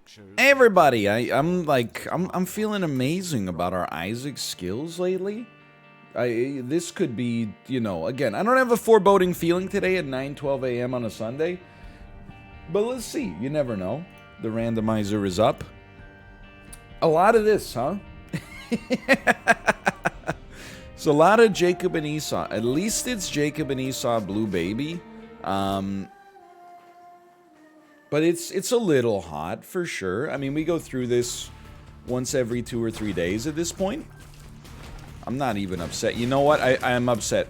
Hey everybody, I'm feeling amazing about our Isaac skills lately. This could be, you know, again, I don't have a foreboding feeling today at 9:12 a.m. on a Sunday. But let's see, you never know. The randomizer is up. A lot of this, huh? It's a lot of Jacob and Esau. At least it's Jacob and Esau Blue Baby. But it's a little hot for sure. I mean, we go through this once every 2 or 3 days at this point. I'm not even upset. You know what? I am upset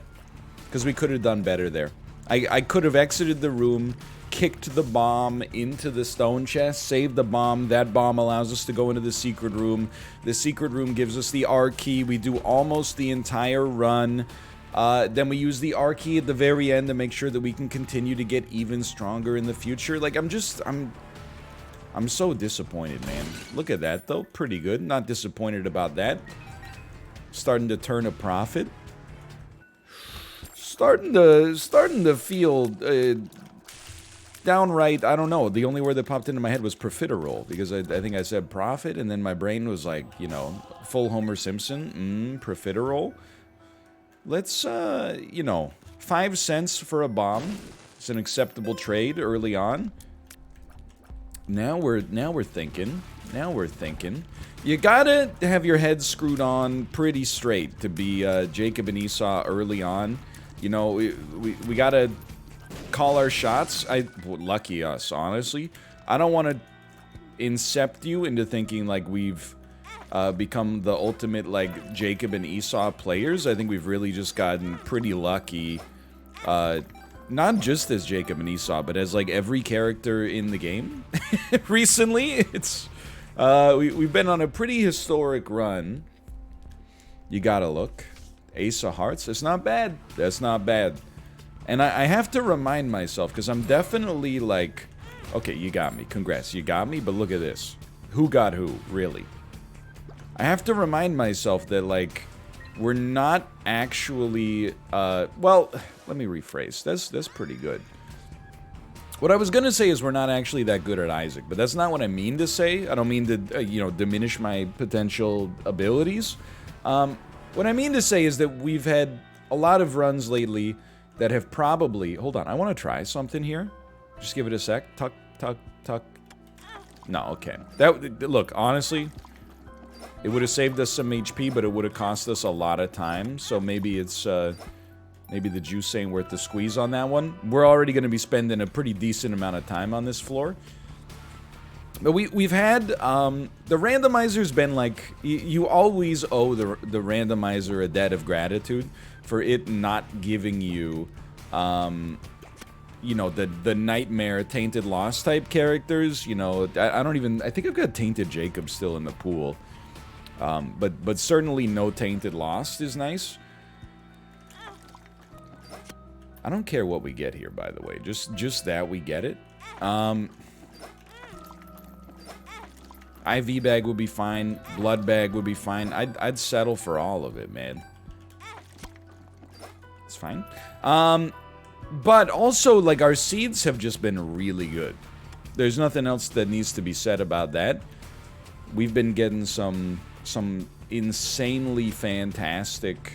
because we could have done better there. I could have exited the room, kicked the bomb into the stone chest, saved the bomb. That bomb allows us to go into the secret room. The secret room gives us the R key. We do almost the entire run. Then we use the R key at the very end to make sure that we can continue to get even stronger in the future. Like, I'm so disappointed, man. Look at that, though. Pretty good. Not disappointed about that. Starting to turn a profit. Starting to feel downright, I don't know. The only word that popped into my head was profiterole, because I think I said profit, and then my brain was like, you know, full Homer Simpson. Profiterole. Let's, you know, 5 cents for a bomb. It's an acceptable trade early on. Now we're thinking. Now we're thinking. You gotta have your head screwed on pretty straight to be Jacob and Esau early on. You know, we gotta call our shots. Lucky us, honestly. I don't want to incept you into thinking like we've become the ultimate, like, Jacob and Esau players. I think we've really just gotten pretty lucky, not just as Jacob and Esau, but as, like, every character in the game. Recently, it's, we've been on a pretty historic run. You gotta look. Ace of Hearts, it's not bad. That's not bad. And I have to remind myself, because I'm definitely, like, okay, you got me. Congrats, you got me, but look at this. Who got who, really? I have to remind myself that, like, we're not actually, well, let me rephrase. That's pretty good. What I was gonna say is we're not actually that good at Isaac, but that's not what I mean to say. I don't mean to, you know, diminish my potential abilities. What I mean to say is that we've had a lot of runs lately that have probably, hold on, I want to try something here. Just give it a sec. Tuck, tuck, tuck. No, okay. Look, honestly, it would have saved us some HP, but it would have cost us a lot of time. So maybe it's, maybe the juice ain't worth the squeeze on that one. We're already going to be spending a pretty decent amount of time on this floor. But we've had, the randomizer's been like, you always owe the randomizer a debt of gratitude for it not giving you, you know, the nightmare Tainted Lost type characters. You know, I think I've got Tainted Jacob still in the pool. But certainly no Tainted Lost is nice. I don't care what we get here, by the way. Just that we get it. IV bag would be fine. Blood bag would be fine. I'd settle for all of it, man. It's fine. But also, like, our seeds have just been really good. There's nothing else that needs to be said about that. We've been getting some insanely fantastic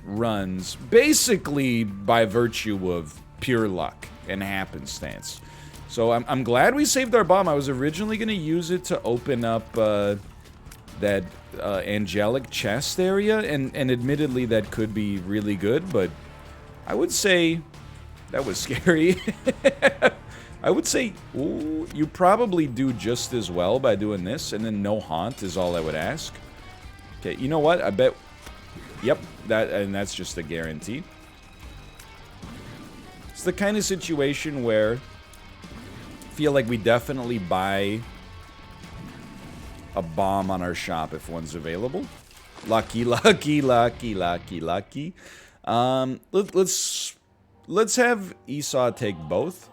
runs, basically by virtue of pure luck and happenstance. So I'm glad we saved our bomb. I was originally going to use it to open up that angelic chest area, and admittedly that could be really good, but I would say that was scary. I would say, ooh, you probably do just as well by doing this, and then no haunt is all I would ask. Okay, you know what? I bet... Yep, that's just a guarantee. It's the kind of situation where I feel like we definitely buy a bomb on our shop if one's available. Lucky, lucky, lucky, lucky, lucky. Let's have Esau take both.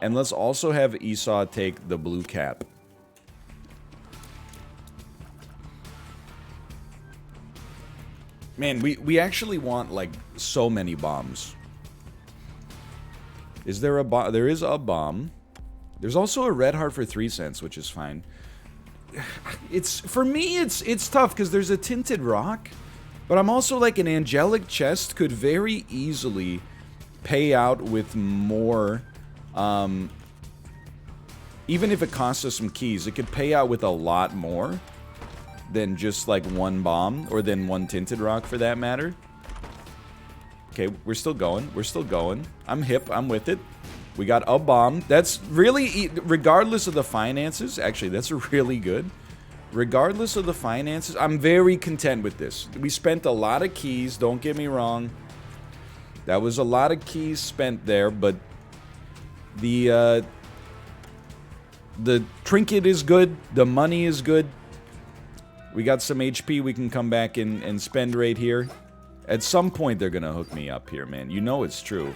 And let's also have Esau take the blue cap. Man, we actually want, like, so many bombs. Is there a bomb? There is a bomb. There's also a red heart for 3 cents, which is fine. For me, it's tough because there's a tinted rock, but I'm also like an angelic chest could very easily pay out with more. Even if it costs us some keys, it could pay out with a lot more than just like one bomb, or than one tinted rock for that matter. Okay, we're still going. We're still going. I'm hip. I'm with it. We got a bomb. That's really, regardless of the finances, actually, that's really good. Regardless of the finances, I'm very content with this. We spent a lot of keys, don't get me wrong. That was a lot of keys spent there, but the trinket is good. The money is good. We got some HP we can come back and spend right here. At some point, they're gonna hook me up here, man. You know it's true.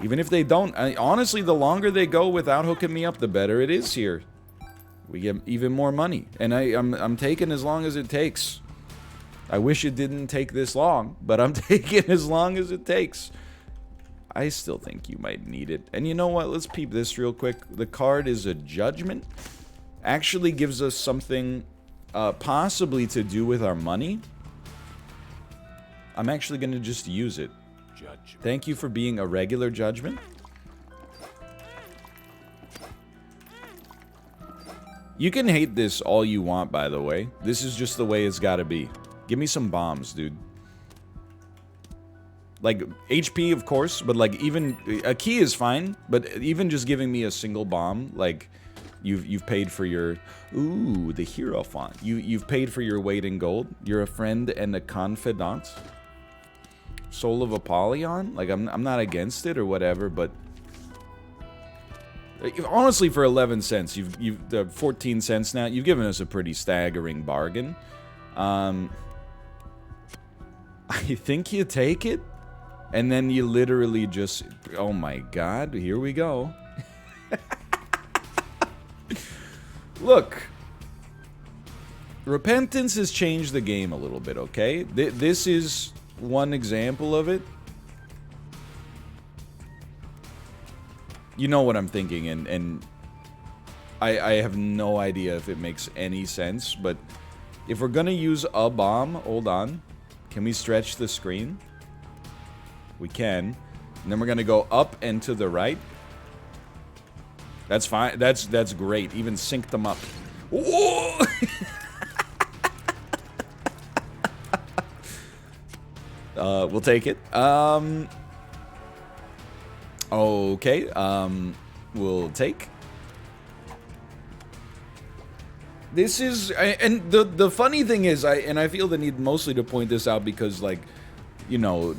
Even if they don't, honestly, the longer they go without hooking me up, the better it is here. We get even more money, and I'm taking as long as it takes. I wish it didn't take this long, but I'm taking as long as it takes. I still think you might need it. And you know what? Let's peep this real quick. The card is a judgment. Actually gives us something possibly to do with our money. I'm actually going to just use it. Judgment. Thank you for being a regular judgment. You can hate this all you want, by the way. This is just the way it's got to be. Give me some bombs, dude. Like, HP, of course, but, like, even... A key is fine, but even just giving me a single bomb, like, you've paid for your... Ooh, the Hierophant. You've paid for your weight in gold. You're a friend and a confidant. Soul of Apollyon? Like, I'm not against it or whatever, but... Honestly, for 11 cents, you've 14 cents now, you've given us a pretty staggering bargain. I think you take it, and then you literally just... Oh my god, here we go. Look. Repentance has changed the game a little bit, okay? This is one example of it. You know what I'm thinking, and I have no idea if it makes any sense, but if we're gonna use a bomb, hold on. Can we stretch the screen? We can. And then we're gonna go up and to the right. That's fine. That's great. Even sync them up. Whoa! We'll take it. Okay. We'll take. This is, and the funny thing is, I feel the need mostly to point this out because, like, you know,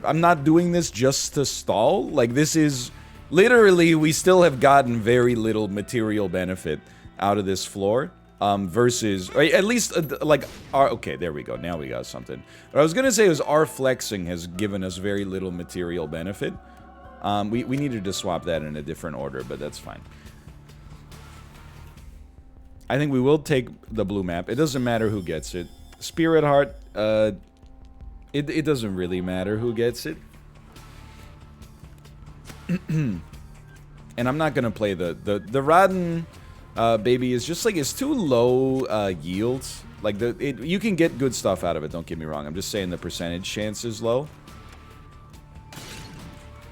I'm not doing this just to stall. Like, this is literally, we still have gotten very little material benefit out of this floor. Versus, or at least, like, okay, there we go. Now we got something. What I was gonna say was our flexing has given us very little material benefit. We needed to swap that in a different order, but that's fine. I think we will take the blue map. It doesn't matter who gets it. Spirit Heart, it doesn't really matter who gets it. And I'm not gonna play the Rodden baby is just like, it's too low yield. Like, you can get good stuff out of it, don't get me wrong. I'm just saying the percentage chance is low.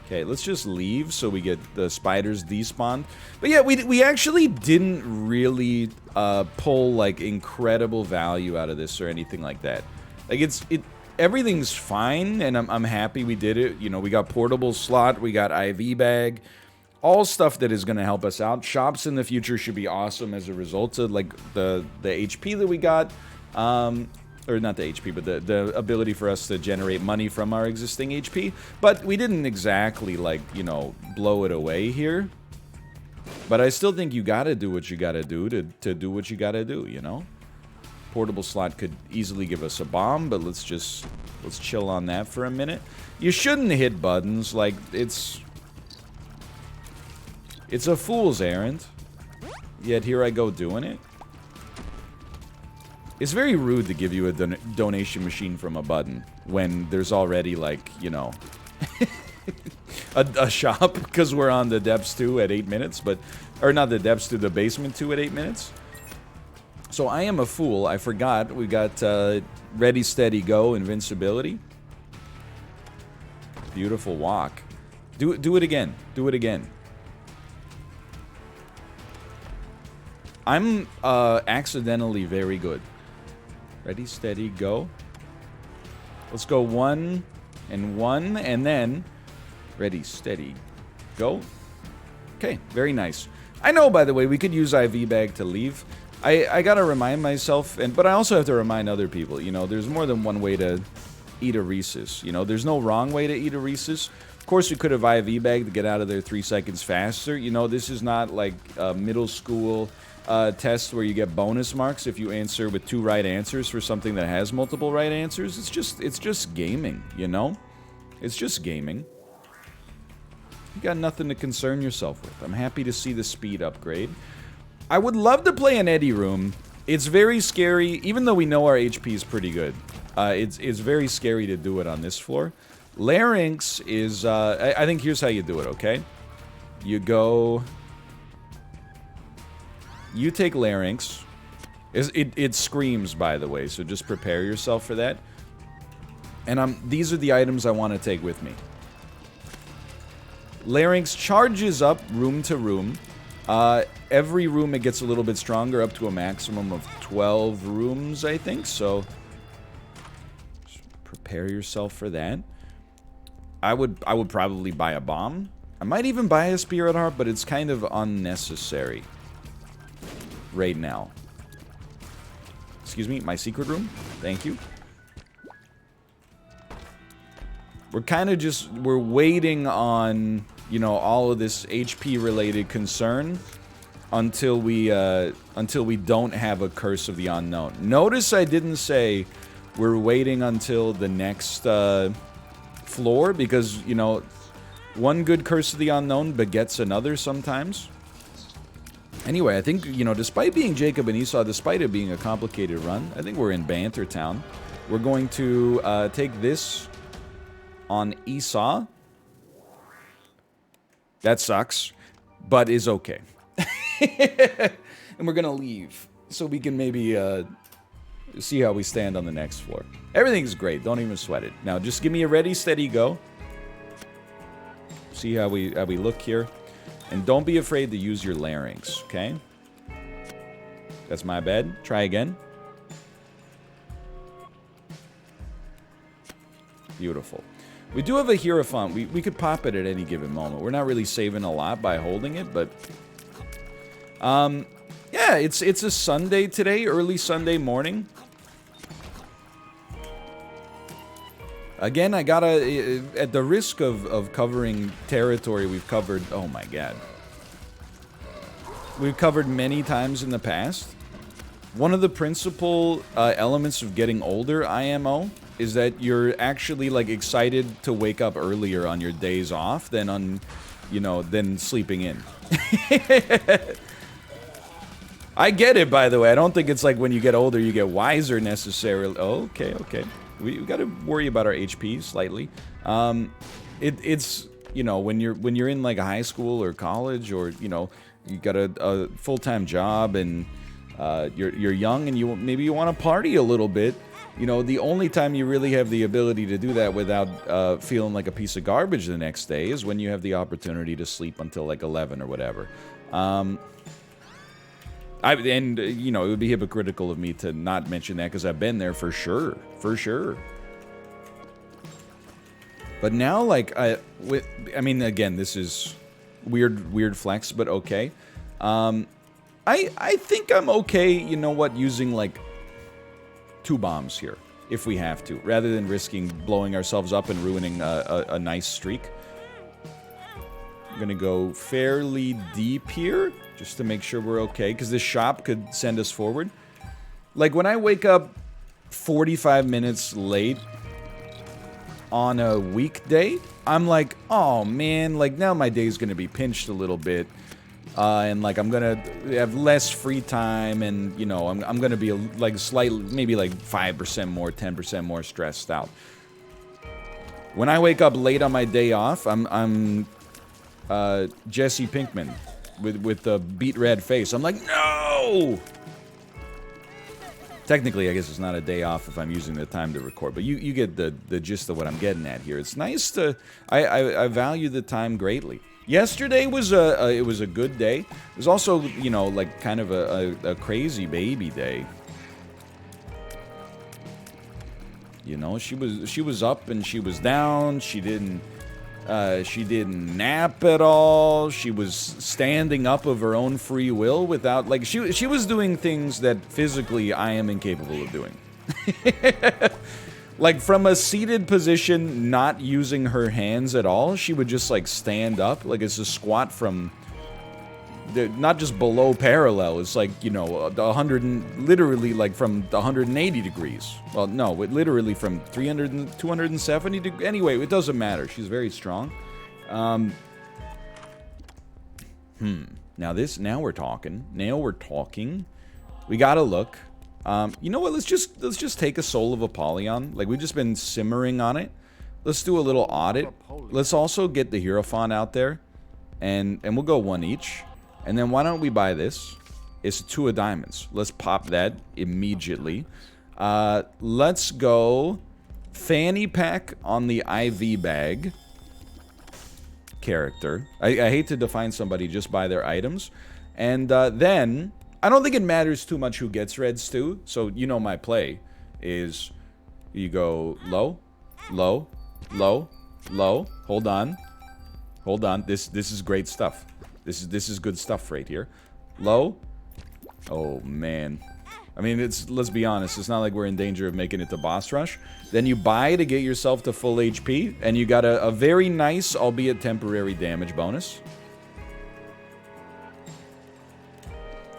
Okay, let's just leave so we get the spiders despawned. But yeah, we actually didn't really pull, like, incredible value out of this or anything like that. Like, everything's fine, and I'm happy we did it. You know, we got portable slot, we got IV bag, all stuff that is going to help us out. Shops in the future should be awesome as a result of, like, the HP that we got. Or not the HP, but the ability for us to generate money from our existing HP. But we didn't exactly, like, you know, blow it away here. But I still think you gotta do what you gotta do to do what you gotta do, you know? Portable slot could easily give us a bomb, but let's chill on that for a minute. You shouldn't hit buttons, like, it's a fool's errand. Yet here I go doing it. It's very rude to give you a donation machine from a button when there's already, like, you know... a shop because we're on the depths 2 at 8 minutes, but or not the depths 2, the basement 2 at 8 minutes. So I am a fool. I forgot we got ready, steady, go, invincibility. Beautiful walk. Do it again. Do it again. I'm accidentally very good. Ready, steady, go. Let's go 1 and 1, and then ready, steady, go. Okay, very nice. I know, by the way, we could use IV bag to leave. I gotta remind myself, but I also have to remind other people, you know, there's more than one way to eat a Reese's. You know, there's no wrong way to eat a Reese's. Of course, we could have IV bag to get out of there 3 seconds faster. You know, this is not like middle school test where you get bonus marks if you answer with 2 right answers for something that has multiple right answers. It's just gaming, you know? It's just gaming. You got nothing to concern yourself with. I'm happy to see the speed upgrade. I would love to play an Eddie room. It's very scary, even though we know our HP is pretty good. It's very scary to do it on this floor. Larynx is, I think here's how you do it, okay? You go... You take Larynx. It screams, by the way, so just prepare yourself for that. And these are the items I want to take with me. Larynx charges up room to room. Every room it gets a little bit stronger, up to a maximum of 12 rooms, I think. So, just prepare yourself for that. I would probably buy a bomb. I might even buy a Spirit Heart, but it's kind of unnecessary right now. Excuse me, my secret room? Thank you. We're kind of just, we're waiting on, you know, all of this HP-related concern until we don't have a Curse of the Unknown. Notice I didn't say we're waiting until the next floor, because, you know, one good Curse of the Unknown begets another sometimes. Anyway, I think, you know, despite being Jacob and Esau, despite it being a complicated run, I think we're in Banter Town. We're going to take this on Esau. That sucks, but is okay. And we're gonna leave so we can maybe see how we stand on the next floor. Everything's great, don't even sweat it. Now just give me a ready, steady, go. See how we look here. And don't be afraid to use your Larynx, okay? That's my bad. Try again. Beautiful. We do have a Hierophant. We could pop it at any given moment. We're not really saving a lot by holding it, but... yeah, it's a Sunday today, early Sunday morning. Again, I gotta... At the risk of covering territory we've covered... Oh my god. We've covered many times in the past. One of the principal elements of getting older, IMO, is that you're actually, like, excited to wake up earlier on your days off than on, you know, than sleeping in. I get it, by the way. I don't think it's like when you get older you get wiser necessarily. Oh, okay. We gotta worry about our HP slightly. It's, you know, when you're in, like, a high school or college, or, you know, you got a full-time job and you're young and maybe you want to party a little bit. You know, the only time you really have the ability to do that without feeling like a piece of garbage the next day is when you have the opportunity to sleep until like 11 or whatever. You know, it would be hypocritical of me to not mention that because I've been there for sure. But now, like, I mean, again, this is weird flex, but okay. I think I'm okay, you know what, using like 2 bombs here, if we have to, rather than risking blowing ourselves up and ruining a nice streak. I'm gonna go fairly deep here, just to make sure we're okay, because this shop could send us forward. Like, when I wake up 45 minutes late on a weekday, I'm like, oh man, like, now my day's gonna be pinched a little bit. And like I'm gonna have less free time, and you know I'm gonna be like maybe like 5% more, 10% more stressed out. When I wake up late on my day off, I'm Jesse Pinkman with the beet red face. I'm like, no! Technically, I guess it's not a day off if I'm using the time to record, but you get the gist of what I'm getting at here. It's nice to... I value the time greatly. Yesterday was it was a good day. It was also, you know, like kind of a crazy baby day. You know, she was up and she was down. She didn't nap at all. She was standing up of her own free will without, like, she was doing things that physically I am incapable of doing. Like, from a seated position, not using her hands at all, she would just, like, stand up. Like, it's a squat from, not just below parallel, it's like, you know, 100, literally, like, from 180 degrees. Well, no, literally from 300 and 270 degrees. Anyway, it doesn't matter. She's very strong. Now we're talking. Now we're talking. We gotta look. You know what? Let's just take a Soul of Apollyon. Like, we've just been simmering on it. Let's do a little audit. Let's also get the Hierophant out there, and we'll go one each. And then why don't we buy this? It's 2 of diamonds. Let's pop that immediately. Let's go fanny pack on the IV bag character. I hate to define somebody just by their items. And then, I don't think it matters too much who gets red stew. So, you know, my play is you go low, low, low, low. Hold on. Hold on. This is great stuff. This is good stuff right here. Low. Oh, man. I mean, let's be honest. It's not like we're in danger of making it to boss rush. Then you buy to get yourself to full HP, and you got a very nice, albeit temporary, damage bonus.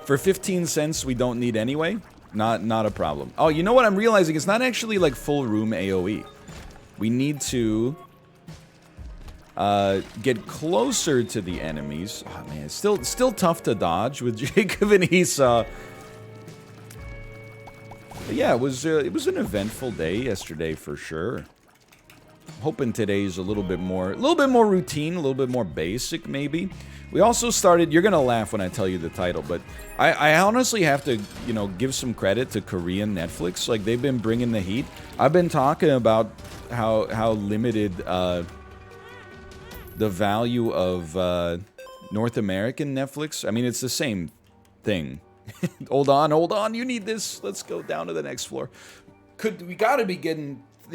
For 15 cents, we don't need anyway. Not a problem. Oh, you know what I'm realizing? It's not actually like full room AoE. We need to get closer to the enemies. Oh man, it's still tough to dodge with Jacob and Esau. But yeah, it was an eventful day yesterday for sure. Hoping today's a little bit more routine, a little bit more basic maybe. We also started, you're gonna laugh when I tell you the title, but I honestly have to, you know, give some credit to Korean Netflix. Like, they've been bringing the heat. I've been talking about how limited the value of North American Netflix. I mean, it's the same thing. Hold on, you need this. Let's go down to the next floor. We gotta be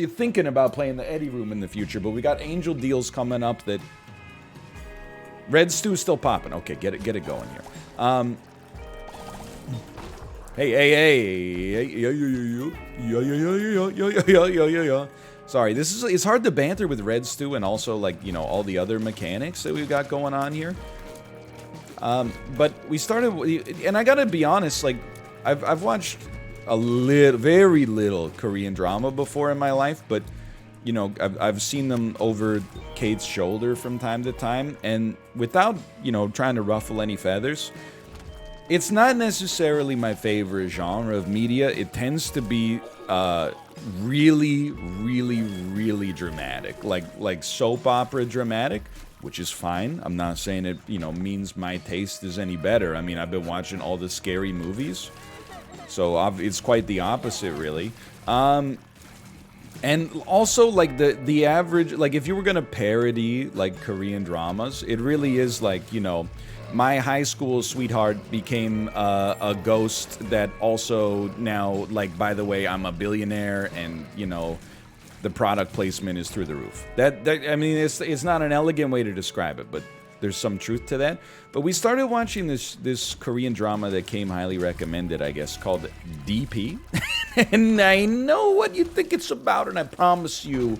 thinking about playing the Eddie Room in the future, but we got Angel deals coming up that... Red Stew's still popping. Okay, get it going here. Hey. Sorry, it's hard to banter with Red Stew and also, like, you know, all the other mechanics that we've got going on here. But we started, and I gotta be honest, like, I've watched very little Korean drama before in my life, but, you know, I've seen them over Kate's shoulder from time to time, and without, you know, trying to ruffle any feathers, it's not necessarily my favorite genre of media. It tends to be really, really, really dramatic, like soap opera dramatic, which is fine. I'm not saying it, you know, means my taste is any better. I mean, I've been watching all the scary movies, so it's quite the opposite, really. And also, like, the average, like, if you were gonna parody, like, Korean dramas, it really is like, you know, my high school sweetheart became a ghost that also now, like, by the way, I'm a billionaire, and, you know, the product placement is through the roof. I mean, it's not an elegant way to describe it, but there's some truth to that. But we started watching this Korean drama that came highly recommended, I guess, called DP. And I know what you think it's about, and I promise you,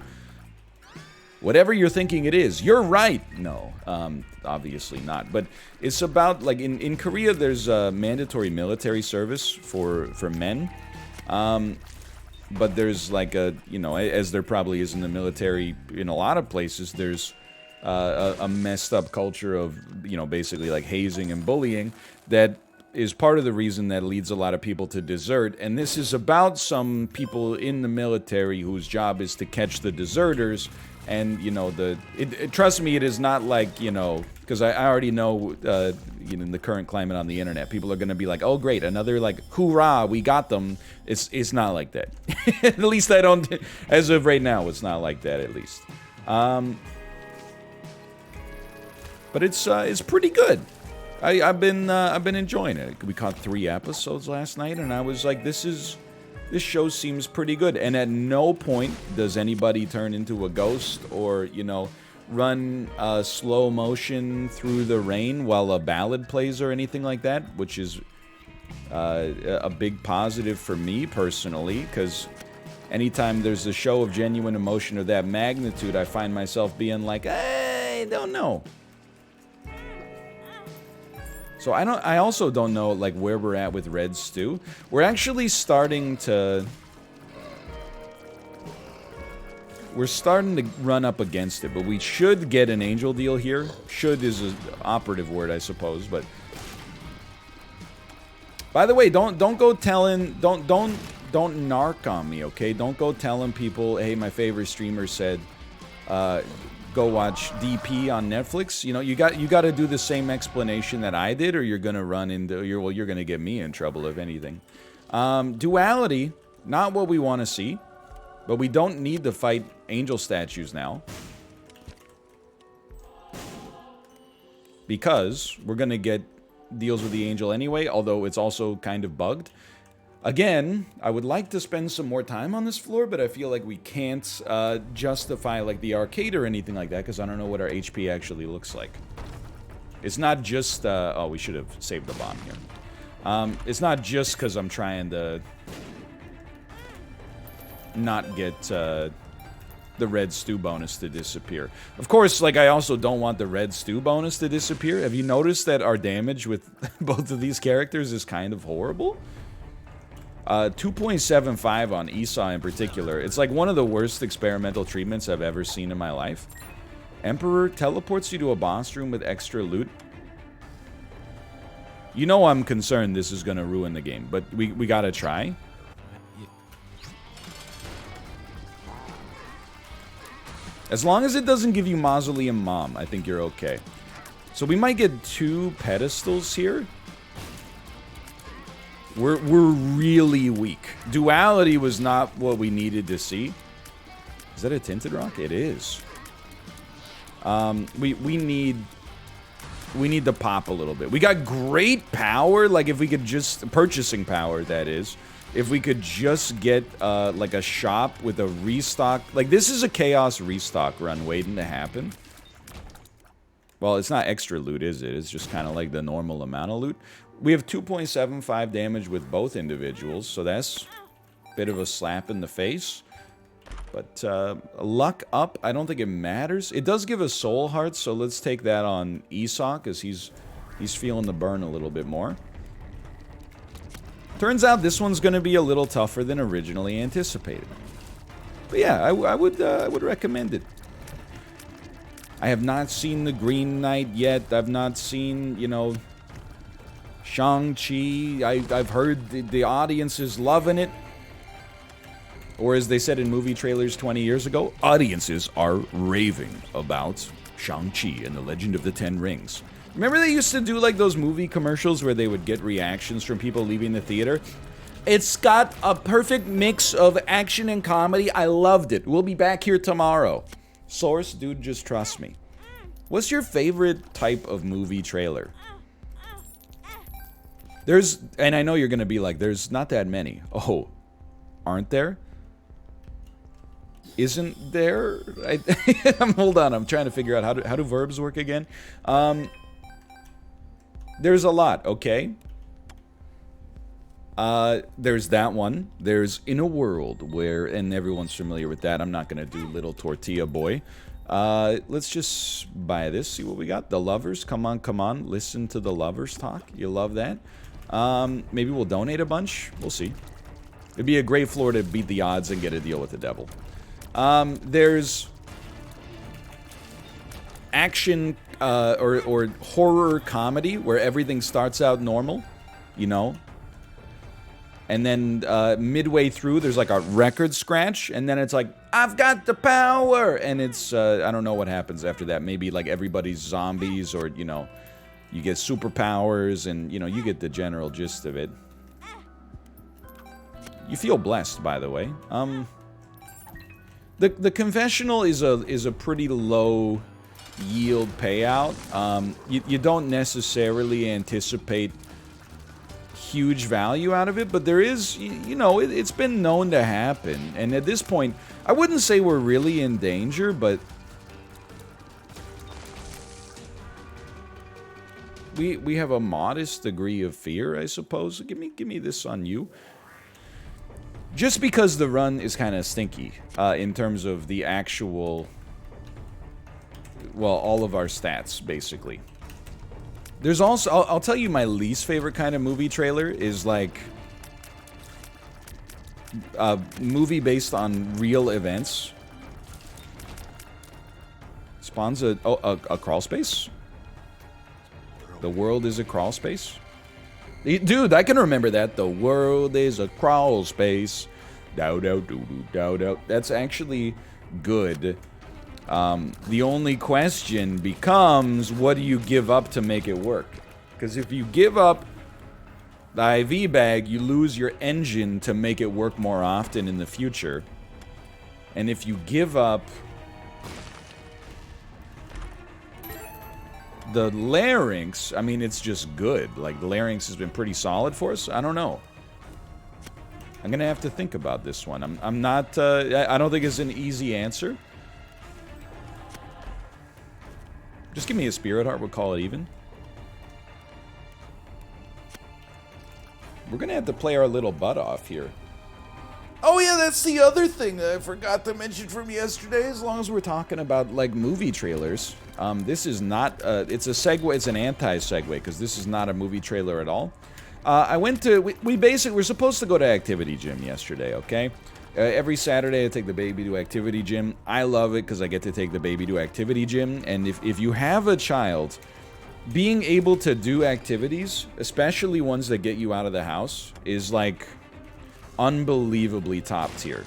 whatever you're thinking it is, you're right. No, obviously not. But it's about, like, in Korea, there's mandatory military service for men. But there's, like, you know, as there probably is in the military in a lot of places, there's a messed up culture of, you know, basically like hazing and bullying that is part of the reason that leads a lot of people to desert. And this is about some people in the military whose job is to catch the deserters And, you know, trust me, it is not like, you know, because I already know, you know, in the current climate on the internet, people are going to be like, oh, great, another, like, hoorah, we got them. It's not like that. At least I don't, as of right now, it's not like that, at least. But it's pretty good. I've been enjoying it. We caught 3 episodes last night, and I was like, this show seems pretty good. And at no point does anybody turn into a ghost or, you know, run slow motion through the rain while a ballad plays or anything like that, which is a big positive for me personally, because anytime there's a show of genuine emotion of that magnitude, I find myself being like, I don't know. So I also don't know, like, where we're at with Red Stew. We're actually starting to... We're starting to run up against it, but we should get an angel deal here. Should is an operative word, I suppose, but... By the way, don't go telling... Don't narc on me, okay? Don't go telling people, hey, my favorite streamer said... go watch DP on Netflix. You know, you got to do the same explanation that I did, or you're gonna run into you're gonna get me in trouble if anything. Duality, not what we want to see, but we don't need to fight angel statues now because we're gonna get deals with the angel anyway. Although it's also kind of bugged. Again, I would like to spend some more time on this floor, but I feel like we can't justify like the arcade or anything like that because I don't know what our HP actually looks like. It's not just... oh, we should have saved the bomb here. It's not just because I'm trying to not get the red stew bonus to disappear. Of course, like, I also don't want the red stew bonus to disappear. Have you noticed that our damage with both of these characters is kind of horrible? 2.75 on Esau in particular. It's like one of the worst experimental treatments I've ever seen in my life. Emperor teleports you to a boss room with extra loot. You know I'm concerned this is going to ruin the game, but we gotta try. As long as it doesn't give you Mausoleum Mom, I think you're okay. So we might get 2 pedestals here. We're really weak. Duality was not what we needed to see. Is that a tinted rock? It is. We need to pop a little bit. We got great power. Like, if we could just... Purchasing power, that is. If we could just get, like, a shop with a restock... Like, this is a Chaos restock run waiting to happen. Well, it's not extra loot, is it? It's just kind of like the normal amount of loot. We have 2.75 damage with both individuals, so that's a bit of a slap in the face. But luck up, I don't think it matters. It does give us soul hearts, so let's take that on Esau, because he's feeling the burn a little bit more. Turns out this one's going to be a little tougher than originally anticipated. But yeah, I would recommend it. I have not seen the Green Knight yet. I've not seen, you know... Shang-Chi, I've heard the audience is loving it. Or as they said in movie trailers 20 years ago, audiences are raving about Shang-Chi and the Legend of the Ten Rings. Remember they used to do like those movie commercials where they would get reactions from people leaving the theater? It's got a perfect mix of action and comedy. I loved it. We'll be back here tomorrow. Source, dude, just trust me. What's your favorite type of movie trailer? There's, and I know you're going to be like, there's not that many. Oh, aren't there? Isn't there? Hold on, I'm trying to figure out how do verbs work again? There's a lot, okay? There's that one. There's In a World Where, and everyone's familiar with that. I'm not going to do Little Tortilla Boy. Let's just buy this, see what we got. The Lovers, come on, listen to the Lovers talk. You love that. Maybe we'll donate a bunch. We'll see. It'd be a great floor to beat the odds and get a deal with the devil. There's action or horror comedy where everything starts out normal, you know. And then midway through, there's like a record scratch, and then it's like, I've got the power! And it's, I don't know what happens after that. Maybe like everybody's zombies, or, you know, you get superpowers, and, you know, you get the general gist of it. You feel blessed, by the way. The confessional is a pretty low yield payout. You don't necessarily anticipate huge value out of it, but there is, you know, it's been known to happen. And at this point, I wouldn't say we're really in danger, but we have a modest degree of fear, I suppose. Give me this on you. Just because the run is kind of stinky in terms of the actual, well, all of our stats, basically. There's also, I'll tell you my least favorite kind of movie trailer is like a movie based on real events. Spawns a crawl space? The world is a crawl space? Dude, I can remember that. The world is a crawl space. That's actually good. The only question becomes, what do you give up to make it work? Because if you give up the IV bag, you lose your engine to make it work more often in the future. And if you give up the larynx, I mean, it's just good. Like, the larynx has been pretty solid for us. I don't know. I'm gonna have to think about this one. I'm not, I don't think it's an easy answer. Just give me a spirit heart, we'll call it even. We're gonna have to play our little butt off here. Oh yeah, that's the other thing that I forgot to mention from yesterday. As long as we're talking about, like, movie trailers. This is not, it's a segue, it's an anti-segue, because this is not a movie trailer at all. I went to, we're supposed to go to activity gym yesterday, okay? Every Saturday I take the baby to activity gym. I love it because I get to take the baby to activity gym. And if you have a child, being able to do activities, especially ones that get you out of the house, is like unbelievably top tier.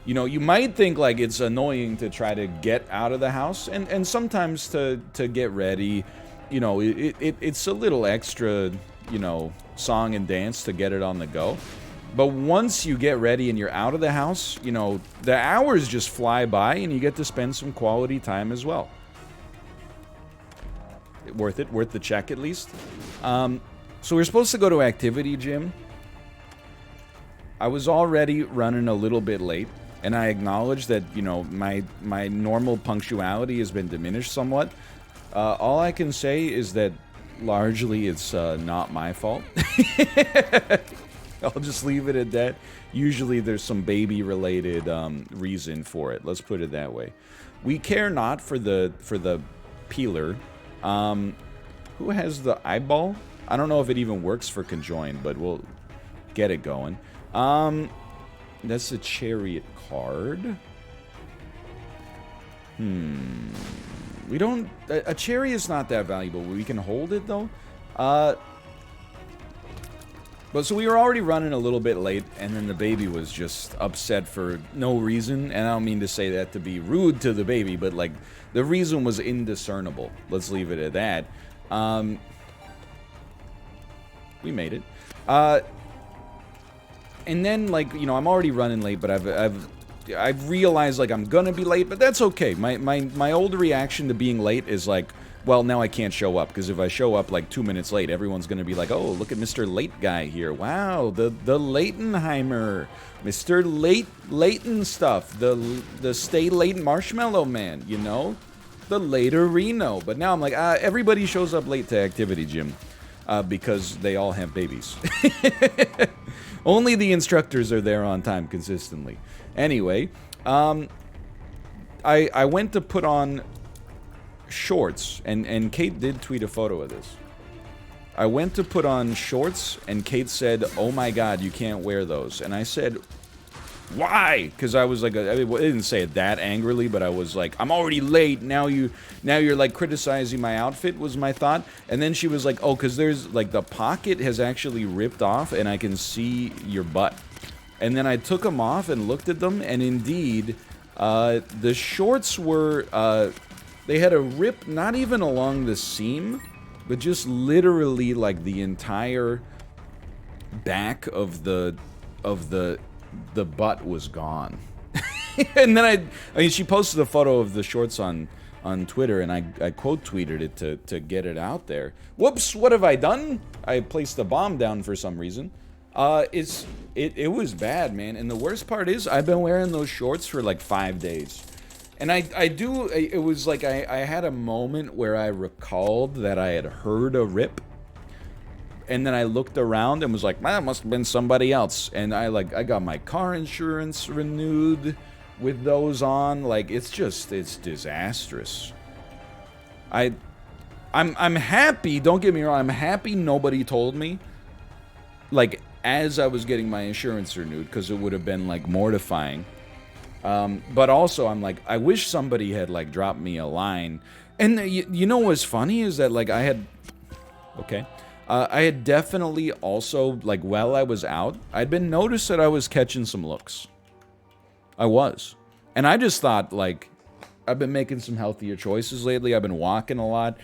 You know, you might think like it's annoying to try to get out of the house, and sometimes to get ready, you know, it's a little extra, you know, song and dance to get it on the go. But once you get ready and you're out of the house, you know, the hours just fly by and you get to spend some quality time as well. Worth it, worth the check at least. So we're supposed to go to activity gym. I was already running a little bit late, and I acknowledge that, you know, my normal punctuality has been diminished somewhat. All I can say is that largely it's not my fault. I'll just leave it at that. Usually there's some baby-related reason for it. Let's put it that way. We care not for the peeler. Who has the eyeball? I don't know if it even works for conjoined, but we'll get it going. That's a chariot card. We don't... A chariot's not that valuable. We can hold it, though. But so we were already running a little bit late, and then the baby was just upset for no reason. And I don't mean to say that to be rude to the baby, but, like, the reason was indiscernible. Let's leave it at that. We made it. And then, like, you know, I'm already running late, but I've realized, like, I'm gonna be late, but that's okay. My old reaction to being late is like, well, now I can't show up, because if I show up like 2 minutes late, everyone's gonna be like, oh, look at Mr. Late Guy here. Wow, the Leightonheimer, Mr. Leighton stuff, the Stay Late Marshmallow Man, you know, the later Reno. But now I'm like, everybody shows up late to activity gym because they all have babies. Only the instructors are there on time consistently. Anyway, I went to put on shorts, and Kate did tweet a photo of this. I went to put on shorts, and Kate said, oh my god, you can't wear those. And I said, Why? Because I was like, I didn't say it that angrily, but I was like, I'm already late. Now you're like criticizing my outfit was my thought. And then she was like, oh, because there's like the pocket has actually ripped off and I can see your butt. And then I took them off and looked at them, and indeed, the shorts were, they had a rip not even along the seam, but just literally like the entire back of the butt was gone. And then I mean, she posted a photo of the shorts on Twitter, and I quote tweeted it to get it out there. Whoops, what have I done? I placed a bomb down for some reason. It was bad, man. And the worst part is I've been wearing those shorts for like 5 days. And it was like I had a moment where I recalled that I had heard a rip. And then I looked around and was like, that must have been somebody else. And I got my car insurance renewed with those on. Like, it's disastrous. I'm happy, don't get me wrong, I'm happy nobody told me, like, as I was getting my insurance renewed, because it would have been, like, mortifying. But also, I'm like, I wish somebody had, like, dropped me a line. And you know what's funny is that, like, I had definitely also, like, while I was out, I'd been noticed that I was catching some looks. I was. And I just thought, like, I've been making some healthier choices lately. I've been walking a lot.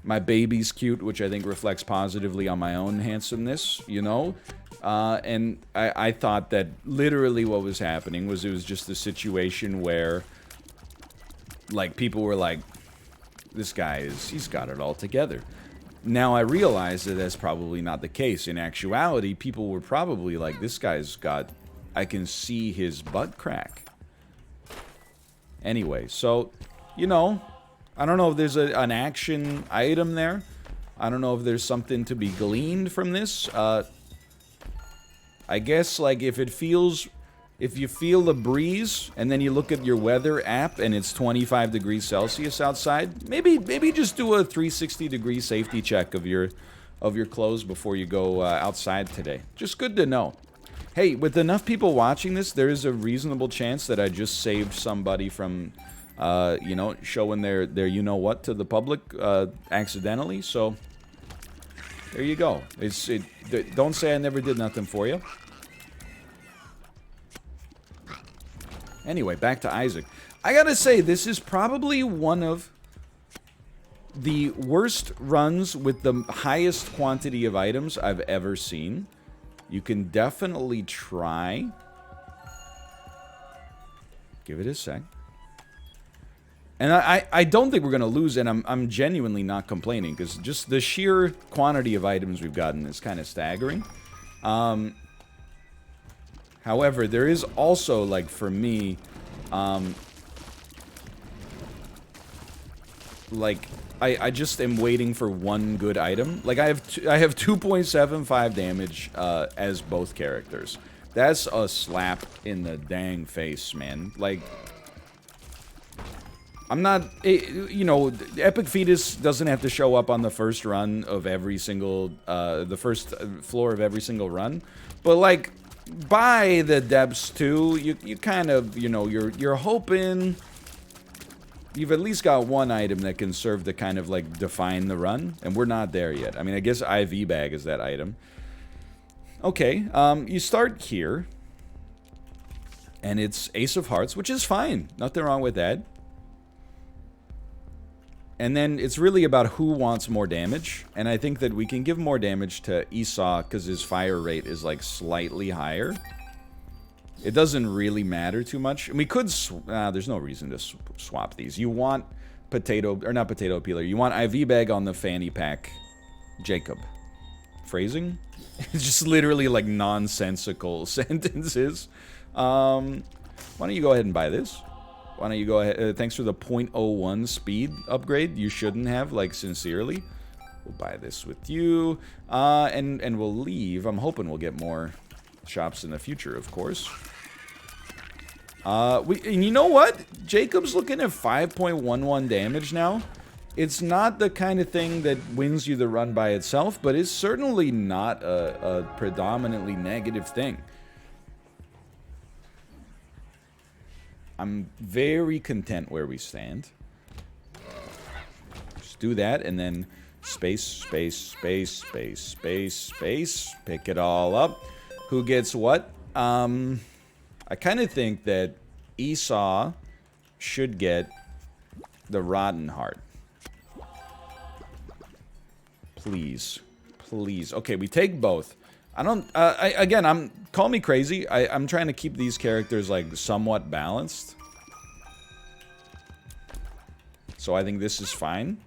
My baby's cute, which I think reflects positively on my own handsomeness, you know? And I thought that literally what was happening was it was just a situation where, like, people were like, this guy he's got it all together. Now I realize that that's probably not the case. In actuality, people were probably like, this guy's got, I can see his butt crack. Anyway, so, you know, I don't know if there's an action item there. I don't know if there's something to be gleaned from this. I guess, like, if you feel the breeze, and then you look at your weather app, and it's 25 degrees Celsius outside, maybe just do a 360-degree safety check of your clothes before you go outside today. Just good to know. Hey, with enough people watching this, there is a reasonable chance that I just saved somebody from, you know, showing their you-know-what to the public accidentally, so there you go. Don't say I never did nothing for you. Anyway, back to Isaac. I gotta say, this is probably one of the worst runs with the highest quantity of items I've ever seen. You can definitely try. Give it a sec. And I don't think we're gonna lose, and I'm genuinely not complaining, because just the sheer quantity of items we've gotten is kind of staggering. However, there is also, like, for me, like, I just am waiting for one good item. Like, I have 2.75 damage as both characters. That's a slap in the dang face, man. Like, I'm not, you know, Epic Fetus doesn't have to show up on the first run of every single, the first floor of every single run. But, like, by the depths too, you kind of, you know, you're hoping you've at least got one item that can serve to kind of, like, define the run, and we're not there yet. I mean, I guess IV bag is that item. Okay, you start here, and it's Ace of Hearts, which is fine. Nothing wrong with that. And then it's really about who wants more damage, and I think that we can give more damage to Esau because his fire rate is, like, slightly higher. It doesn't really matter too much. And we could, there's no reason to swap these. You want not potato peeler, you want IV bag on the fanny pack Jacob. Phrasing? It's just literally, like, nonsensical sentences. Why don't you go ahead and buy this? Why don't you go ahead, thanks for the 0.01 speed upgrade. You shouldn't have, like, sincerely. We'll buy this with you, and we'll leave. I'm hoping we'll get more shops in the future, of course. And you know what? Jacob's looking at 5.11 damage now. It's not the kind of thing that wins you the run by itself, but it's certainly not a predominantly negative thing. I'm very content where we stand. Just do that, and then space, space, space, space, space, space. Pick it all up. Who gets what? I kind of think that Esau should get the Rotten Heart. Please. Please. Okay, we take both. I don't... again, call me crazy. I'm trying to keep these characters, like, somewhat balanced. So I think this is fine.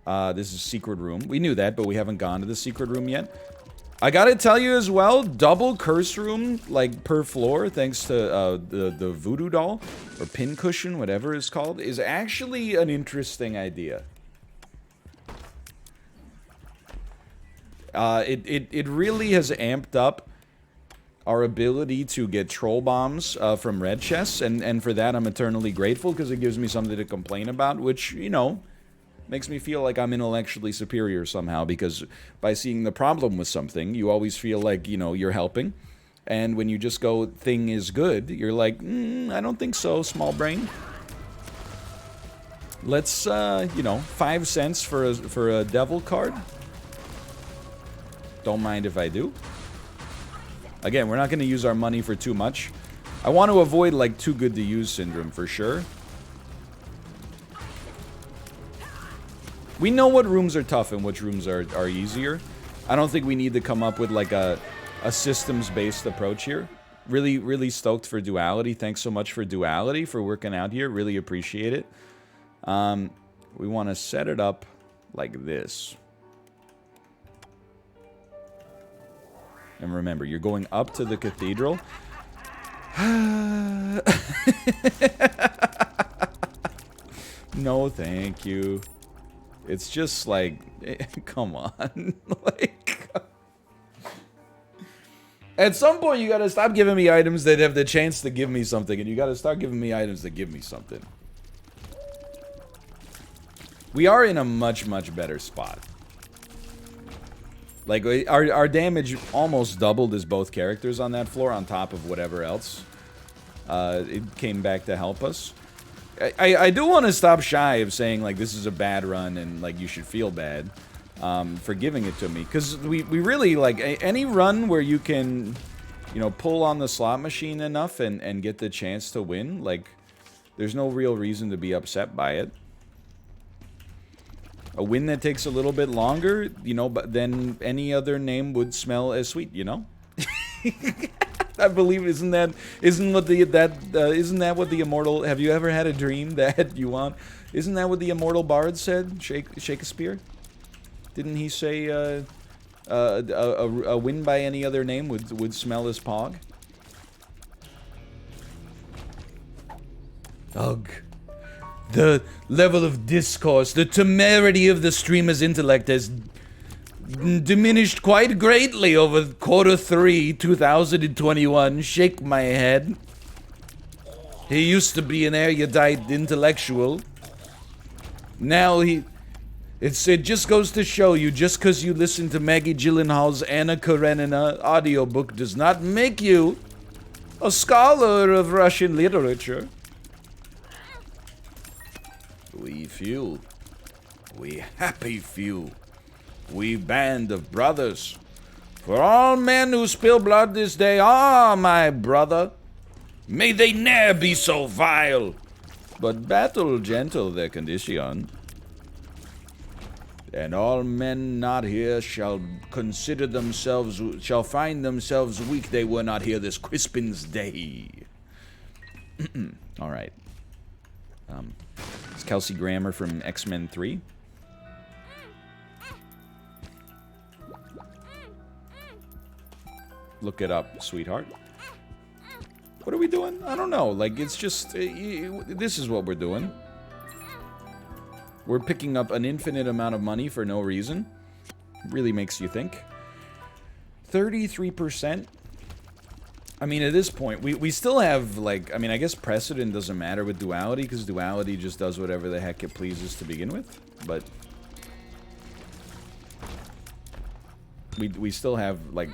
This is secret room. We knew that, but we haven't gone to the secret room yet. I gotta tell you as well, double curse room, like, per floor, thanks to the voodoo doll, or pincushion, whatever it's called, is actually an interesting idea. It really has amped up our ability to get troll bombs from red chests, and for that I'm eternally grateful, because it gives me something to complain about, which, you know, makes me feel like I'm intellectually superior somehow, because by seeing the problem with something, you always feel like, you know, you're helping. And when you just go, thing is good, you're like, I don't think so, small brain. Let's, you know, 5 cents for a devil card. Don't mind if I do. Again, we're not going to use our money for too much. I want to avoid, like, too good to use syndrome for sure. We know what rooms are tough and which rooms are easier. I don't think we need to come up with, like, a systems-based approach here. Really, really stoked for Duality. Thanks so much for Duality for working out here. Really appreciate it. We want to set it up like this. And remember, you're going up to the cathedral. No, thank you. It's just like, come on. Like, at some point you gotta stop giving me items that have the chance to give me something, and you gotta start giving me items that give me something. We are in a much, much better spot. Like, our damage almost doubled as both characters on that floor, on top of whatever else it came back to help us. I do want to stop shy of saying, like, this is a bad run and, like, you should feel bad for giving it to me. Because we really, like, any run where you can, you know, pull on the slot machine enough and get the chance to win, like, there's no real reason to be upset by it. A win that takes a little bit longer, you know, but then any other name would smell as sweet, you know? I believe isn't that what the immortal, have you ever had a dream that you want? Isn't that what the immortal bard said? Shakespeare? Didn't he say a win by any other name would smell as pog? Ugh. The level of discourse, the temerity of the streamer's intellect has diminished quite greatly over Q3 2021. Shake my head. He used to be an erudite intellectual. Now it just goes to show you, just because you listen to Maggie Gyllenhaal's Anna Karenina audiobook does not make you a scholar of Russian literature. We few. We happy few. We band of brothers. For all men who spill blood this day, my brother. May they ne'er be so vile. But battle gentle their condition. And all men not here shall consider themselves, shall find themselves weak they were not here this Crispin's day. All right. It's Kelsey Grammer from X-Men 3. Look it up, sweetheart. What are we doing? I don't know. Like, it's just... this is what we're doing. We're picking up an infinite amount of money for no reason. Really makes you think. 33%. I mean, at this point, we still have, like... I mean, I guess precedent doesn't matter with Duality, because Duality just does whatever the heck it pleases to begin with. But... we still have, like...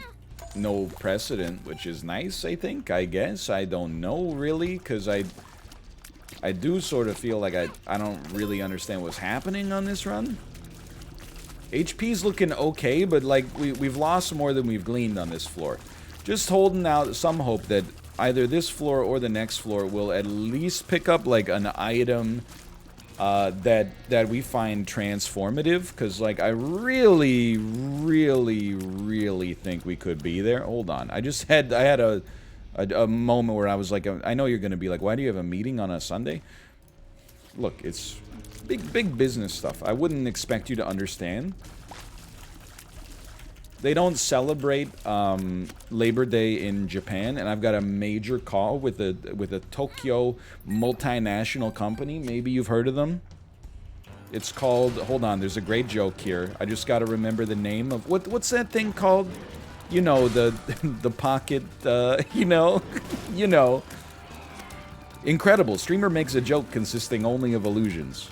no precedent, which is nice, I think, I guess. I don't know, really, because I do sort of feel like I don't really understand what's happening on this run. HP's looking okay, but, like, we've lost more than we've gleaned on this floor. Just holding out some hope that either this floor or the next floor will at least pick up, like, an item that we find transformative, because, like, I really, really, really think we could be there. Hold on. I had a moment where I was like, I know you're going to be like, why do you have a meeting on a Sunday? Look, it's big business stuff. I wouldn't expect you to understand. They don't celebrate Labor Day in Japan, and I've got a major call with a Tokyo multinational company. Maybe you've heard of them. It's called, hold on, there's a great joke here. I just got to remember the name of what's that thing called? You know, the pocket, you know. Incredible. Streamer makes a joke consisting only of illusions.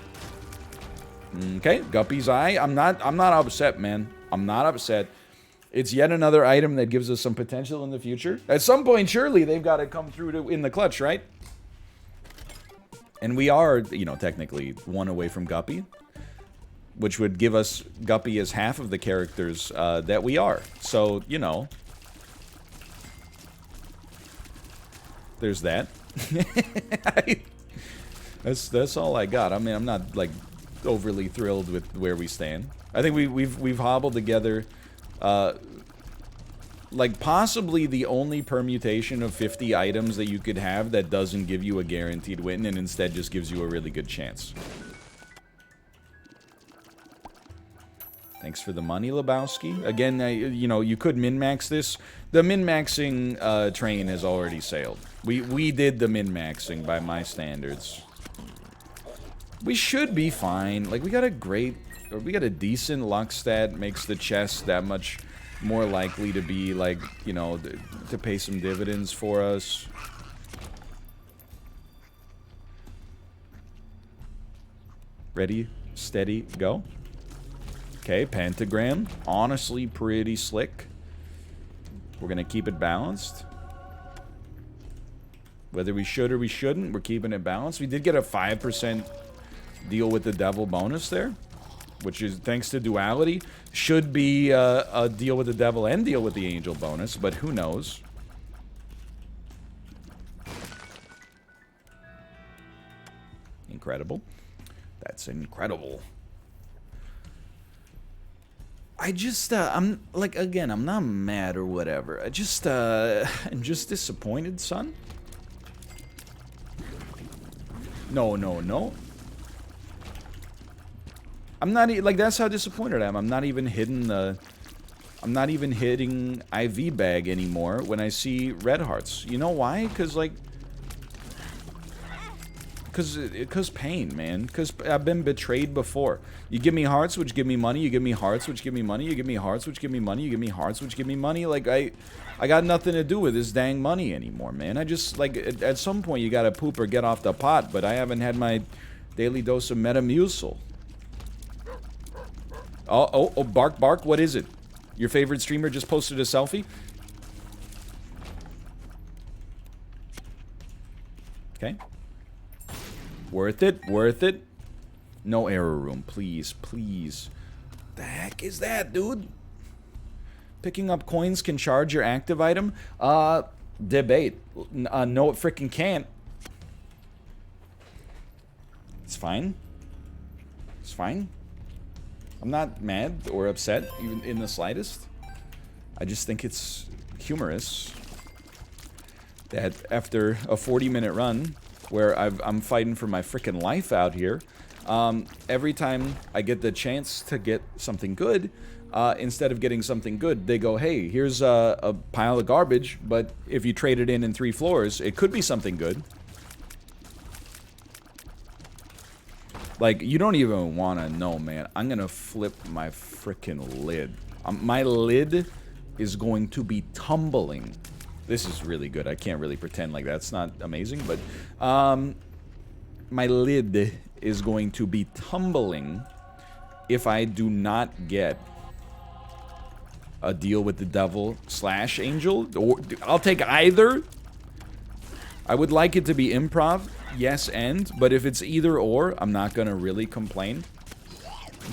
Okay, Guppy's Eye. I'm not upset, man. I'm not upset. It's yet another item that gives us some potential in the future. At some point, surely they've got to come through in the clutch, right? And we are, you know, technically one away from Guppy, which would give us Guppy as half of the characters that we are. So, you know, there's that. That's all I got. I mean, I'm not, like, overly thrilled with where we stand. I think we've hobbled together, like, possibly the only permutation of 50 items that you could have that doesn't give you a guaranteed win and instead just gives you a really good chance. Thanks for the money, Lebowski. Again, you know, you could min-max this. The min-maxing train has already sailed. We did the min-maxing by my standards. We should be fine. Like, we got a decent luck stat, makes the chest that much more likely to be, like, you know, to pay some dividends for us. Ready, steady, go. Okay, pentagram. Honestly, pretty slick. We're gonna keep it balanced. Whether we should or we shouldn't, we're keeping it balanced. We did get a 5% deal with the devil bonus there, which is, thanks to Duality, should be a deal with the devil and deal with the angel bonus, but who knows. Incredible. That's incredible. I just, I'm, like, again, I'm not mad or whatever. I'm just disappointed, son. No. I'm not, like, that's how disappointed I am. I'm not even hitting IV bag anymore when I see red hearts. You know why? Because, like, Because pain, man. Because I've been betrayed before. You give me hearts, which give me money. You give me hearts, which give me money. You give me hearts, which give me money. You give me hearts, which give me money. Like, I got nothing to do with this dang money anymore, man. I just, like, at some point you gotta poop or get off the pot, but I haven't had my daily dose of Metamucil. Oh, bark, what is it? Your favorite streamer just posted a selfie? Okay. Worth it. No error room, please. The heck is that, dude? Picking up coins can charge your active item? Debate. No, it freaking can't. It's fine. I'm not mad or upset, even in the slightest. I just think it's humorous that after a 40-minute run, where I'm fighting for my freaking life out here, every time I get the chance to get something good, instead of getting something good, they go, hey, here's a pile of garbage, but if you trade it in 3 floors, it could be something good. Like, you don't even want to know, man. I'm going to flip my freaking lid. My lid is going to be tumbling. This is really good. I can't really pretend like that's not amazing, but my lid is going to be tumbling if I do not get a deal with the devil / angel. Or I'll take either. I would like it to be improv, yes and, but if it's either or, I'm not gonna really complain.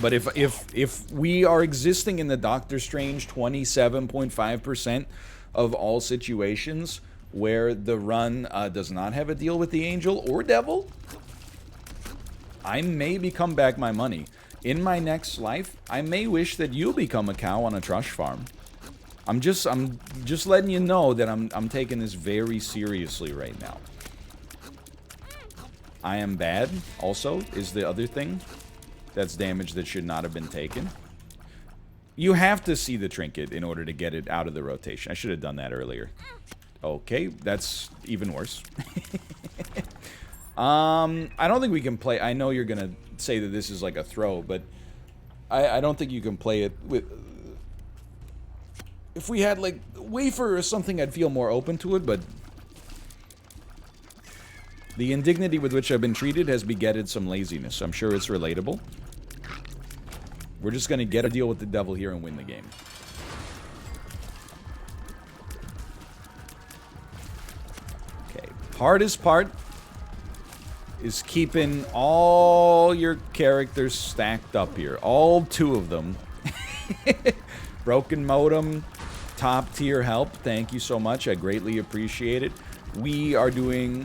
But if we are existing in the Doctor Strange 27.5% of all situations where the run does not have a deal with the angel or devil, I may become back my money. In my next life, I may wish that you become a cow on a trush farm. I'm just letting you know that I'm taking this very seriously right now. I am bad, also, is the other thing. That's damage that should not have been taken. You have to see the trinket in order to get it out of the rotation. I should have done that earlier. Okay, that's even worse. I don't think we can play... I know you're gonna say that this is like a throw, but I don't think you can play it with... If we had, like, wafer or something, I'd feel more open to it, but... The indignity with which I've been treated has begetted some laziness. I'm sure it's relatable. We're just gonna get a deal with the devil here and win the game. Okay. Hardest part is keeping all your characters stacked up here. All 2 of them. Broken modem, top tier help. Thank you so much. I greatly appreciate it. We are doing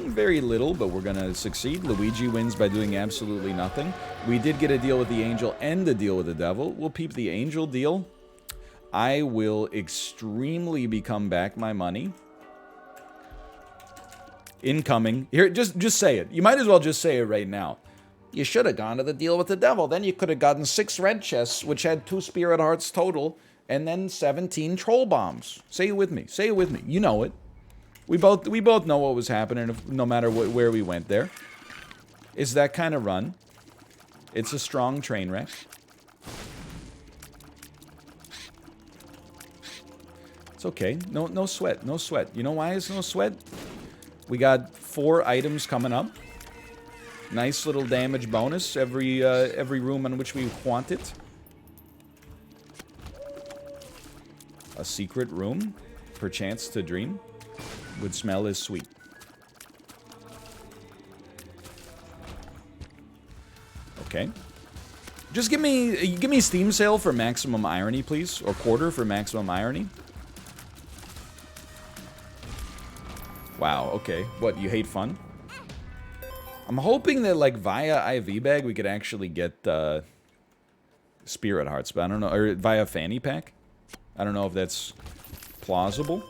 very little, but we're gonna succeed. Luigi wins by doing absolutely nothing. We did get a deal with the angel and a deal with the devil. We'll peep the angel deal. I will extremely become back my money. Incoming. Here, just say it. You might as well just say it right now. You should have gone to the deal with the devil. Then you could have gotten 6 red chests, which had 2 spirit hearts total, and then 17 troll bombs. Say it with me. Say it with me. You know it. We both know what was happening, no matter where we went there. It's that kind of run. It's a strong train wreck. It's okay. No sweat. No sweat. You know why it's no sweat? We got 4 items coming up. Nice little damage bonus every room on which we want it. A secret room, perchance to dream, would smell as sweet. Okay. Just give me Steam sale for maximum irony, please, or quarter for maximum irony. Wow. Okay. What, you hate fun? I'm hoping that, like, via IV bag we could actually get spirit hearts, but I don't know, or via fanny pack. I don't know if that's plausible.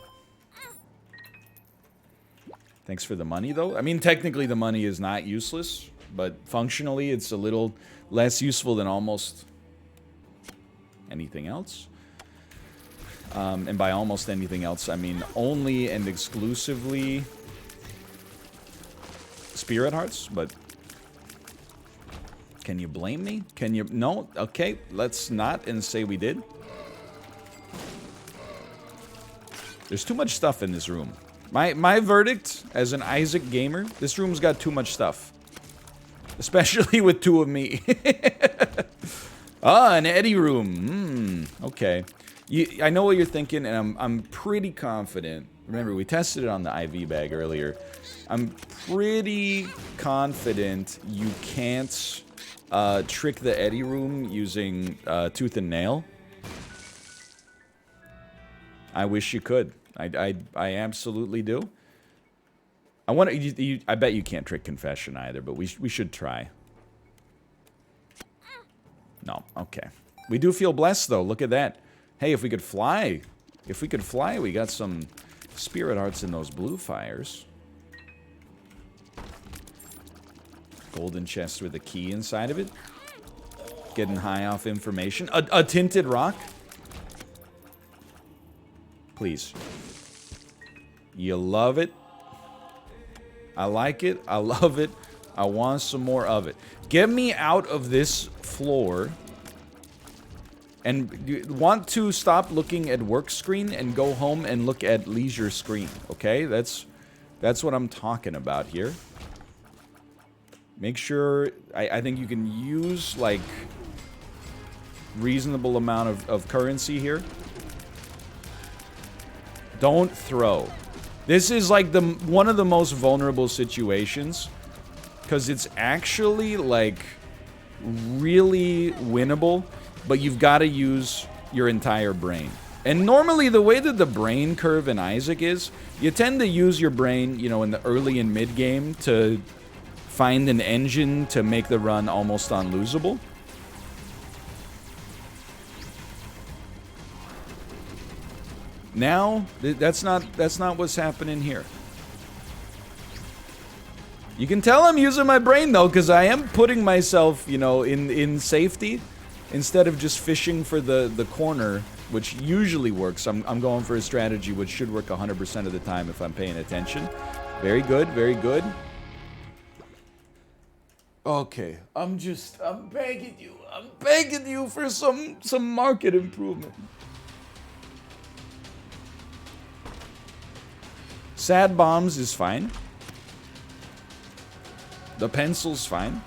Thanks for the money, though. I mean, technically the money is not useless, but functionally it's a little less useful than almost anything else. And by almost anything else, I mean only and exclusively spirit hearts, but can you blame me? Can you? No? Okay, let's not and say we did. There's too much stuff in this room. My verdict as an Isaac gamer, this room's got too much stuff. Especially with 2 of me. Ah, an Eddie room. Okay. I know what you're thinking, and I'm pretty confident. Remember, we tested it on the IV bag earlier. I'm pretty confident you can't trick the Eddie room using tooth and nail. I wish you could. I absolutely do. I bet you can't trick confession either, but we should try. No, okay. We do feel blessed though. Look at that. Hey, if we could fly, we got some spirit hearts in those blue fires. Golden chest with a key inside of it. Getting high off information. A tinted rock. Please. You love it. I like it. I love it. I want some more of it. Get me out of this floor. And you want to stop looking at work screen and go home and look at leisure screen. Okay? That's what I'm talking about here. Make sure... I think you can use, like, reasonable amount of currency here. Don't throw. This is like one of the most vulnerable situations, because it's actually like really winnable, but you've got to use your entire brain. And normally the way that the brain curve in Isaac is, you tend to use your brain, you know, in the early and mid game to find an engine to make the run almost unlosable. Now, that's not what's happening here. You can tell I'm using my brain, though, because I am putting myself, you know, in safety instead of just fishing for the corner, which usually works. I'm going for a strategy which should work 100% of the time if I'm paying attention. Very good, very good. Okay, I'm begging you for some market improvement. Sad bombs is fine. The pencil's fine.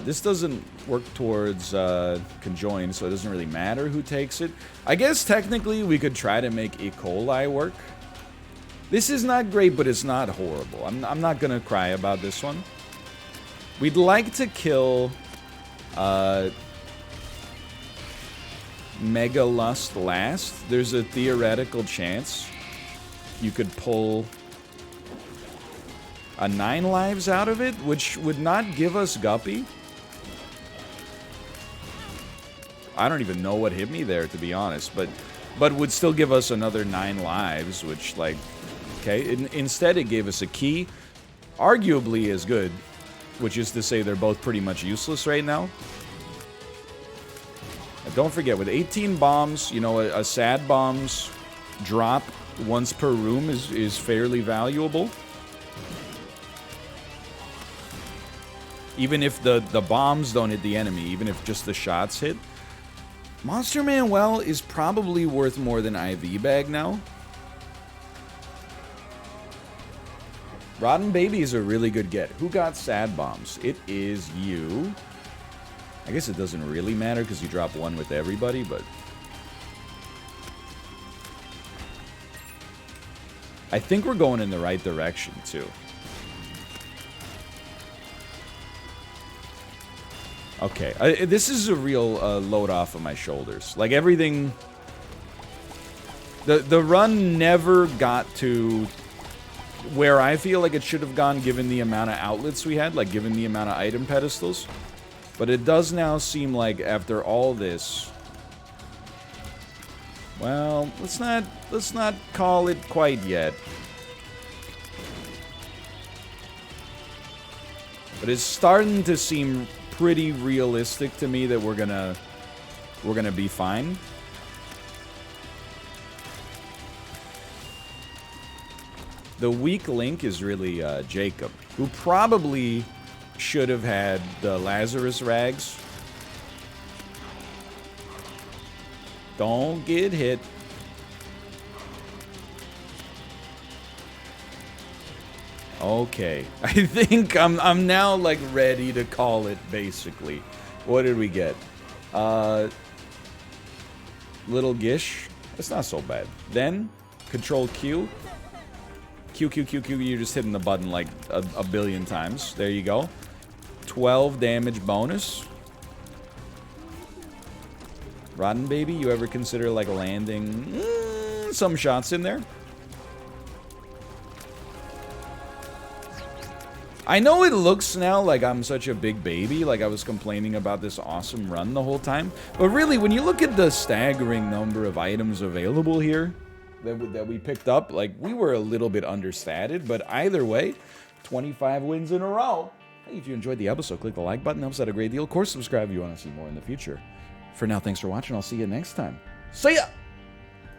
This doesn't work towards conjoin, so it doesn't really matter who takes it. I guess technically we could try to make E. coli work. This is not great, but it's not horrible. I'm not gonna cry about this one. We'd like to kill Mega Lust last. There's a theoretical chance you could pull a 9 lives out of it, which would not give us Guppy. I don't even know what hit me there, to be honest, but would still give us another 9 lives, which, like, okay. Instead, it gave us a key, arguably as good, which is to say they're both pretty much useless right now. And don't forget, with 18 bombs, you know, a sad bombs drop once per room is fairly valuable. Even if the bombs don't hit the enemy, even if just the shots hit. Monster Manuel is probably worth more than IV Bag now. Rotten Baby is a really good get. Who got sad bombs? It is you. I guess it doesn't really matter because you drop one with everybody, but... I think we're going in the right direction, too. Okay, this is a real load off of my shoulders. Like, everything... The run never got to where I feel like it should have gone given the amount of outlets we had, like, given the amount of item pedestals. But it does now seem like after all this... Well, let's not call it quite yet. But it's starting to seem pretty realistic to me that we're gonna be fine. The weak link is really Jacob, who probably should have had the Lazarus rags. Don't get hit. Okay, I think I'm now like ready to call it basically. What did we get? Little Gish. That's not so bad. Then Control Q. Q. You're just hitting the button like a billion times. There you go. 12 damage bonus. Rotten Baby, you ever consider like landing some shots in there? I know it looks now like I'm such a big baby, like I was complaining about this awesome run the whole time. But really, when you look at the staggering number of items available here that we picked up, like, we were a little bit understated. But either way, 25 wins in a row. Hey, if you enjoyed the episode, click the like button. Helps out a great deal. Of course, subscribe if you want to see more in the future. For now, thanks for watching. I'll see you next time. See ya!